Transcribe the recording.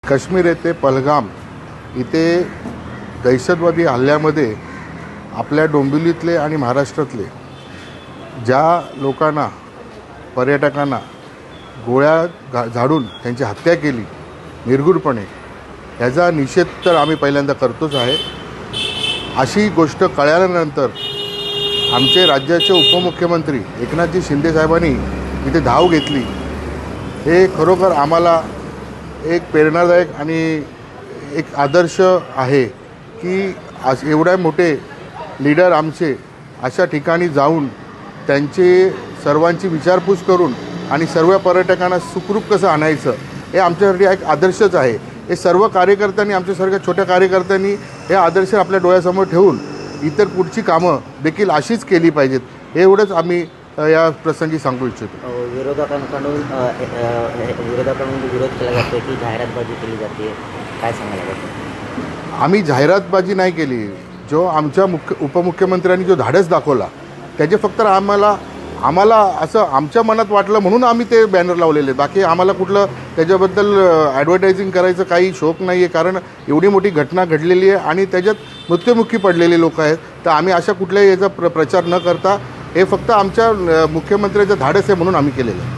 काश्मीर येथे पहलगाम इथे दहशतवादी हल्ल्यामध्ये आपल्या डोंबिवलीतले आणि महाराष्ट्रातले ज्या लोकांना पर्यटकांना गोळ्या झाडून त्यांची हत्या केली निर्घृणपणे, याचा निषेध तर आम्ही पहिल्यांदा करतोच आहे। अशी गोष्ट कळल्यानंतर आमचे राज्याचे उपमुख्यमंत्री एकनाथजी शिंदे साहेबांनी इथे धाव घेतली। हे खरोखर आम्हाला एक प्रेरणादायक आणि एक आदर्श आहे की आज एवढे मोठे लीडर आमचे अशा ठिकाणी जाऊन त्यांची सर्वांची विचारपूस करून आणि सर्व पर्यटकांना सुखरूप कसं आणायचं हे आमच्यासाठी एक आदर्शच आहे। हे सर्व कार्यकर्त्यांनी, आमच्यासारख्या छोट्या कार्यकर्त्यांनी हे आदर्श आपल्या डोळ्यासमोर ठेवून इतर पुढची कामं देखील अशीच केली पाहिजेत, हे एवढंच आम्ही या प्रसंगी सांगू इच्छितो। विरोधकांकडून विरोध केला जातो की जाहिरातबाजी केली जाते, काय सांगायला लागतं? आम्ही जाहिरातबाजी नाही केली। जो आमच्या उपमुख्यमंत्र्यांनी जो धाडस दाखवला त्याचे फक्त आम्हाला असं आमच्या मनात वाटलं म्हणून आम्ही ते बॅनर लावलेले। बाकी आम्हाला कुठलं त्याच्याबद्दल ॲडव्हर्टायझिंग करायचं काही शौक नाही आहे, कारण एवढी मोठी घटना घडलेली आहे आणि त्याच्यात मृत्युमुखी पडलेले लोक आहेत। तर आम्ही अशा कुठल्याही याचा प्रचार न करता हे फक्त आमच्या मुख्यमंत्र्यांचं धाडस आहे म्हणून आम्ही केलेलं आहे।